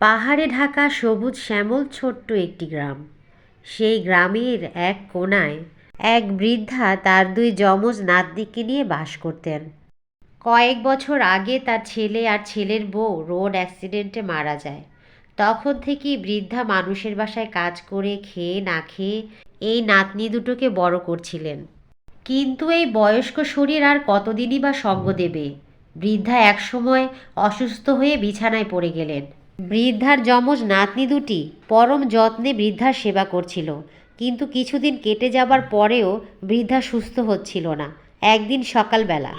পাহাড়ে ঢাকা সবুজ শ্যামল ছোট্ট একটি গ্রাম। সেই গ্রামের এক কোণায় এক বৃদ্ধা তার দুই যমজ নাতনিকে নিয়ে বাস করতেন। কয়েক বছর আগে তার ছেলে আর ছেলের বউ রোড অ্যাক্সিডেন্টে মারা যায়। তখন থেকেই বৃদ্ধা মানুষের বাসায় কাজ করে খেয়ে না খেয়ে এই নাতনি দুটোকে বড় করছিলেন। কিন্তু এই বয়স্ক শরীর আর কতদিনই বা সঙ্গ দেবে। বৃদ্ধা একসময় অসুস্থ হয়ে বিছানায় পড়ে গেলেন। বৃদ্ধার যমজ নাতনি দুটি পরম যত্নে বৃদ্ধার সেবা করছিল, কিন্তু কিছুদিন কেটে যাবার পরেও বৃদ্ধা সুস্থ হচ্ছিল না। একদিন সকালবেলা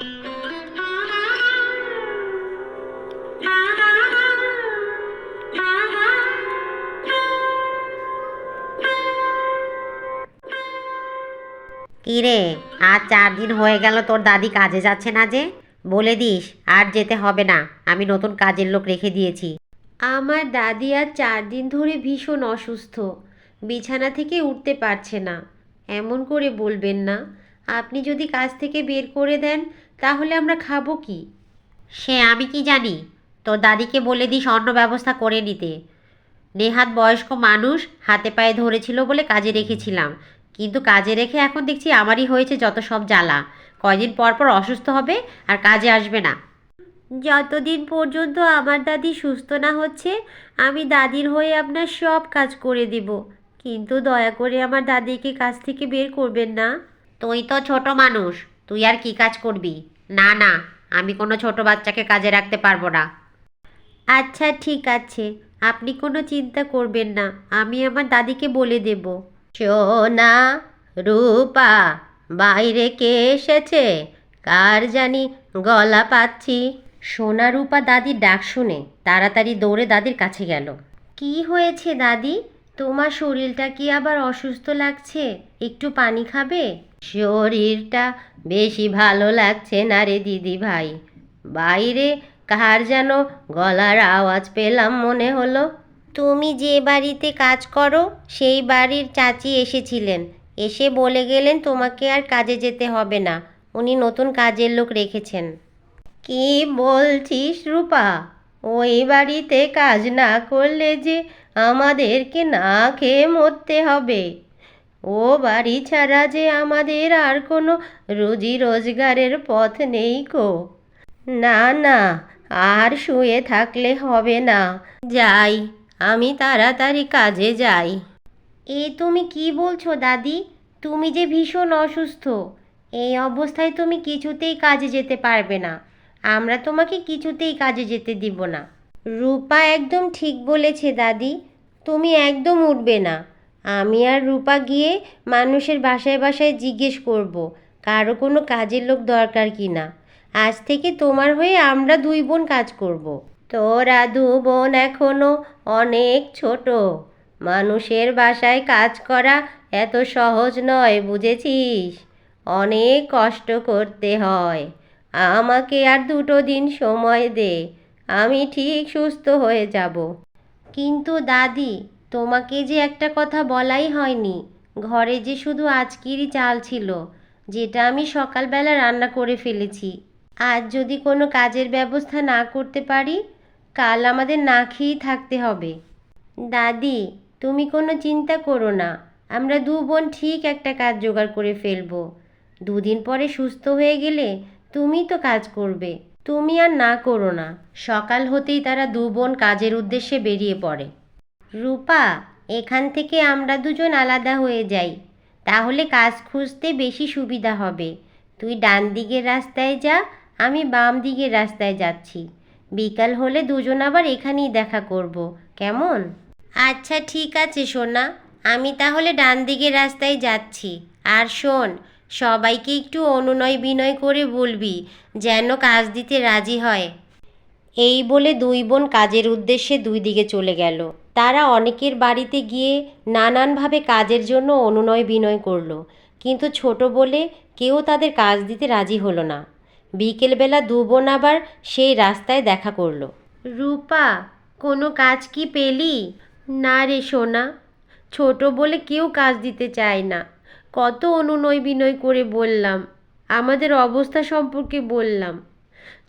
কিরে, আজ 4 দিন হয়ে গেল তোর দাদি কাজে যাচ্ছে না যে? বলে দিস আর যেতে হবে না, আমি নতুন কাজের লোক রেখে দিয়েছি। আমার দাদি আজ 4 দিন ধরে ভীষণ অসুস্থ, বিছানা থেকে উঠতে পারছে না। এমন করে বলবেন না। আপনি যদি কাজ থেকে বের করে দেন তাহলে আমরা খাবো কি? সে আমি কি জানি? তোর দাদিকে বলে দিস অন্য ব্যবস্থা করে নিতে। নেহাত বয়স্ক মানুষ, হাতে পায়ে ধরেছিল বলে কাজে রেখেছিলাম, কিন্তু কাজে রেখে এখন দেখছি আমারই হয়েছে যত সব জ্বালা। কয়দিন পর পর অসুস্থ হবে আর কাজে আসবে না। যতদিন পর্যন্ত আমার দাদি সুস্থ না হচ্ছে আমি দাদির হয়ে আপনার সব কাজ করে দেব, কিন্তু দয়া করে আমার দাদিকে কাজ থেকে বের করবেন না। তুই তো ছোট মানুষ, তুই আর কি কাজ করবি? না না, আমি কোনো ছোট বাচ্চাকে কাজে রাখতে পারবো না। আচ্ছা ঠিক আছে, আপনি কোনো চিন্তা করবেন না, আমি আমার দাদিকে বলে দেব। সোনা, রূপা, বাইরে কে এসেছে? কার জানি গলা পাচ্ছি। সোনা রূপা দাদির ডাক শুনে তাড়াতাড়ি দৌড়ে দাদির কাছে গেল। কি হয়েছে দাদি? তোমার শরীরটা কি আবার অসুস্থ লাগছে? একটু পানি খাবে? শরীরটা বেশি ভালো লাগছে না রে দিদি ভাই। বাইরে কার যেন গলার আওয়াজ পেলাম মনে হলো। তুমি যে বাড়িতে কাজ করো সেই বাড়ির চাচি এসেছিলেন, এসে বলে গেলেন তোমাকে আর কাজে যেতে হবে না, উনি নতুন কাজের লোক রেখেছেন। কি বলছিস রূপা? ওই বাড়িতে কাজ না করলে যে আমাদেরকে না খেয়ে মরতে হবে। ও বাড়ি ছাড়া যে আমাদের আর কোনো রুজি রোজগারের পথ নেই গো। না না, আর শুয়ে থাকলে হবে না, যাই, আমি তাড়াতাড়ি কাজে যাই। এ তুমি কি বলছো দাদি? তুমি যে ভীষণ অসুস্থ, এই অবস্থায় তুমি কিছুতেই কাজে যেতে পারবে না। আমরা তোমাকে কিছুতেই কাজে যেতে দিব না। রূপা একদম ঠিক বলেছে দাদি, তুমি একদম উঠবে না। আমি আর রূপা গিয়ে মানুষের বাসায় বাসায় জিজ্ঞেস করব কারো কোনো কাজের লোক দরকার কি না। আজ থেকে তোমার হয়ে আমরা 2 বোন কাজ করব। তোরা 2 বোন এখনো অনেক ছোট, মানুষের বাসায় কাজ করা এত সহজ নয়, বুঝেছিস? অনেক কষ্ট করতে হয়। আমাকে আর 2 দিন সময় দে, আমি ঠিক সুস্থ হয়ে যাব। কিন্তু দাদি, তোমাকে যে একটা কথা বলাই হয়নি। ঘরে যে শুধু আজকেরই চাল ছিল, যেটা আমি সকালবেলা রান্না করে ফেলেছি। আজ যদি কোনো কাজের ব্যবস্থা না করতে পারি, কাল আমাদের না খেয়েই থাকতে হবে। দাদি, তুমি কোনো চিন্তা করো না, আমরা 2 বোন ঠিক একটা কাজ জোগাড় করে ফেলবো। 2 দিন পরে সুস্থ হয়ে গেলে তুমি তো কাজ করবে, তুমি আর না করো না। সকাল হতেই তারা 2 বোন কাজের উদ্দেশ্যে বেরিয়ে পড়ে। রূপা, এখান থেকে আমরা 2জন আলাদা হয়ে যাই, তাহলে কাজ খুঁজতে বেশি সুবিধা হবে। তুই ডান দিকের রাস্তায় যা, আমি বাম দিকের রাস্তায় যাচ্ছি। বিকাল হলে 2জন আবার এখানেই দেখা করব, কেমন? আচ্ছা ঠিক আছে সোনা, আমি তাহলে ডান দিকের রাস্তায় যাচ্ছি। আর শোন, সবাইকে একটু অনুনয় বিনয় করে বলবি যেন কাজ দিতে রাজি হয়। এই বলে 2 বোন কাজের উদ্দেশ্যে 2 দিকে চলে গেল। তারা অনেকের বাড়িতে গিয়ে নানানভাবে কাজের জন্য অনুনয় বিনয় করলো, কিন্তু ছোট বলে কেউ তাদের কাজ দিতে রাজি হলো না। বিকেলবেলা 2 বোন আবার সেই রাস্তায় দেখা করলো। রূপা, কোনো কাজ কি পেলি? না রে সোনা, ছোট বলে কেউ কাজ দিতে চায় না। কত অনুনয় বিনয় করে বললাম, আমাদের অবস্থা সম্পর্কে বললাম,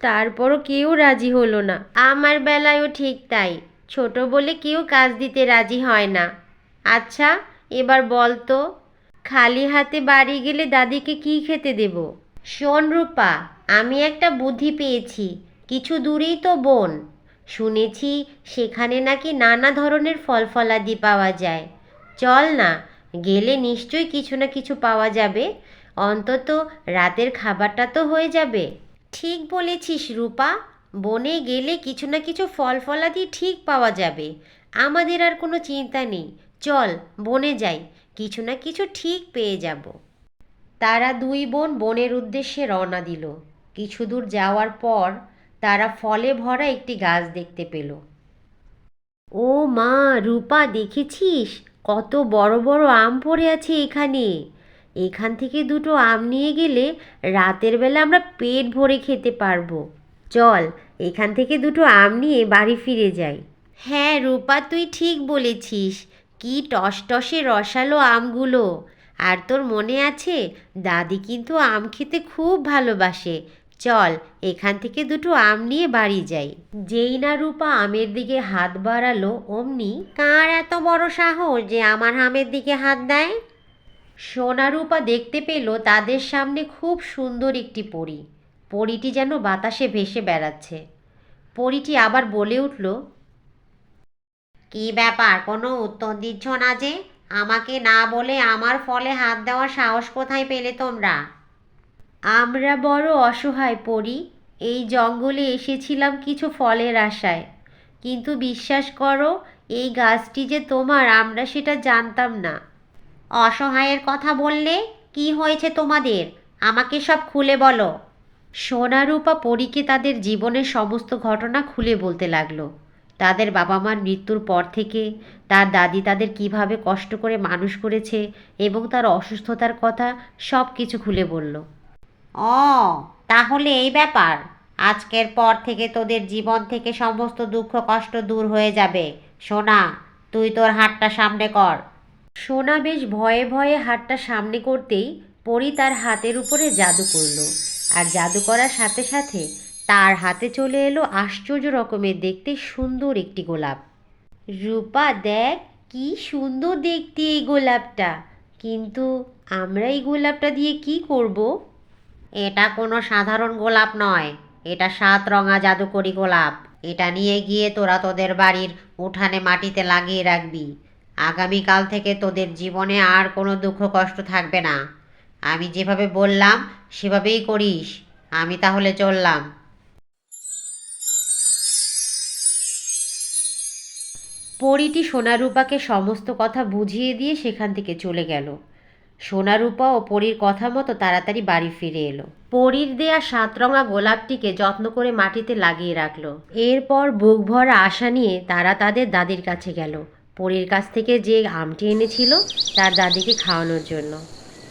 তারপরও কেউ রাজি হলো না। আমার বেলায়ও ঠিক তাই, ছোট বলে কেউ কাজ দিতে রাজি হয় না। আচ্ছা, এবার বল তো, খালি হাতে বাড়ি গেলে দাদিকে কি খেতে দেব? শোন রূপা, আমি একটা বুদ্ধি পেয়েছি। কিছু দূরেই তো বন, শুনেছি সেখানে নাকি নানা ধরনের ফল ফলাদি পাওয়া যায়। চল না, গেলে নিশ্চয়ই কিছু না কিছু পাওয়া যাবে। অন্তত রাতের খাবারটা তো হয়ে যাবে। ঠিক বলেছিস রূপা, বনে গেলে কিছু না কিছু ফল ফলাদি ঠিক পাওয়া যাবে। আমাদের আর কোনো চিন্তা নেই। চল বনে যাই, কিছু না কিছু ঠিক পেয়ে যাব। তারা দুই বোন বনের উদ্দেশ্যে রওনা দিল। কিছু দূর যাওয়ার পর তারা ফলে ভরা একটি গাছ দেখতে পেল। ও মা, রূপা দেখেছিস কত বড় বড় আম পড়ে আছে এখানে? এখান থেকে দুটো আম নিয়ে গেলে রাতের বেলা আমরা পেট ভরে খেতে পারবো। চল, এখান থেকে দুটো আম নিয়ে বাড়ি ফিরে যাই। হ্যাঁ রূপা, তুই ঠিক বলেছিস। কি টসটসে রসালো আমগুলো! আর তোর মনে আছে, দাদি কিন্তু আম খেতে খুব ভালোবাসে। চল, এখান থেকে দুটো আম নিয়ে বাড়ি যাই। যেই না রূপা আমের দিকে হাত বাড়ালো, অমনি কার এত বড় সাহস যে আমার আমের দিকে হাত দেয়? সোনা রূপা দেখতে পেল তাদের সামনে খুব সুন্দর একটি পরী। পরীটি যেন বাতাসে ভেসে বেড়াচ্ছে। পরীটি আবার বলে উঠল, কি ব্যাপার, কোনো উত্তর দিচ্ছ না যে? আমাকে না বলে আমার ফলে হাত দেওয়ার সাহস কোথায় পেলে তোমরা? আমরা বড় অসহায় পড়ি, এই জঙ্গলে এসেছিলাম কিছু ফলের আশায়। কিন্তু বিশ্বাস করো, এই গাছটি যে তোমার আমরা সেটা জানতাম না। অসহায়ের কথা বললে? কি হয়েছে তোমাদের? আমাকে সব খুলে বলো। সোনারূপা পরীকে তাদের জীবনের সমস্ত ঘটনা খুলে বলতে লাগলো। তাদের বাবা মার মৃত্যুর পর থেকে তার দাদি তাদের কিভাবে কষ্ট করে মানুষ করেছে এবং তার অসুস্থতার কথা সব কিছু খুলে বলল। ও, তাহলে এই ব্যাপার। আজকের পর থেকে তোদের জীবন থেকে সমস্ত দুঃখ কষ্ট দূর হয়ে যাবে। সোনা, তুই তোর হাতটা সামনে কর। সোনা বেশ ভয়ে ভয়ে হাতটা সামনে করতেই পরী তার হাতের উপরে জাদু করলো। আর জাদু করার সাথে সাথে তার হাতে চলে এলো আশ্চর্য রকমের দেখতে সুন্দর একটি গোলাপ। রূপা দেখ, কি সুন্দর দেখতে এই গোলাপটা। কিন্তু আমরা এই গোলাপটা দিয়ে কি করব? এটা কোনো সাধারণ গোলাপ নয়, এটা 7 রঙা জাদুকরি গোলাপ। এটা নিয়ে গিয়ে তোরা তোদের বাড়ির উঠানে মাটিতে লাগিয়ে রাখবি। আগামীকাল থেকে তোদের জীবনে আর কোনো দুঃখ কষ্ট থাকবে না। আমি যেভাবে বললাম সেভাবেই করিস। আমি তাহলে চললাম। পরীটি সোনারূপাকে সমস্ত কথা বুঝিয়ে দিয়ে সেখান থেকে চলে গেল। সোনারূপা ও পরীর কথা মতো তাড়াতাড়ি বাড়ি ফিরে এলো। পরীর দেয়া 7 রঙা গোলাপটিকে যত্ন করে মাটিতে লাগিয়ে রাখলো। এরপর বুক ভরা আশা নিয়ে তারা তাদের দাদির কাছে গেল, পরীর কাছ থেকে যে আমটি এনেছিল তার দাদিকে খাওয়ানোর জন্য।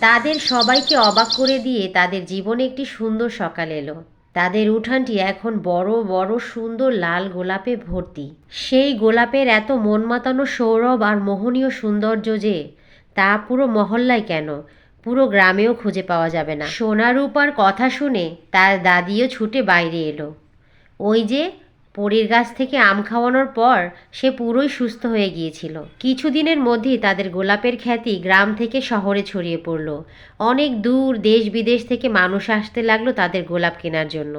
তাদের সবাইকে অবাক করে দিয়ে তাদের জীবনে একটি সুন্দর সকাল এলো। তাদের উঠানটি এখন বড় বড় সুন্দর লাল গোলাপে ভর্তি। সেই গোলাপের এত মন মাতানো সৌরভ আর মোহনীয় সৌন্দর্য যে তা পুরো মহল্লায় কেন, পুরো গ্রামেও খুঁজে পাওয়া যাবে না। সোনারূপার কথা শুনে তার দাদিও ছুটে বাইরে এলো। ওই যে পরীর গাছ থেকে আম খাওয়ানোর পর সে পুরোই সুস্থ হয়ে গিয়েছিল। কিছুদিনের মধ্যেই তাদের গোলাপের খ্যাতি গ্রাম থেকে শহরে ছড়িয়ে পড়ল। অনেক দূর দেশ বিদেশ থেকে মানুষ আসতে লাগলো তাদের গোলাপ কেনার জন্য।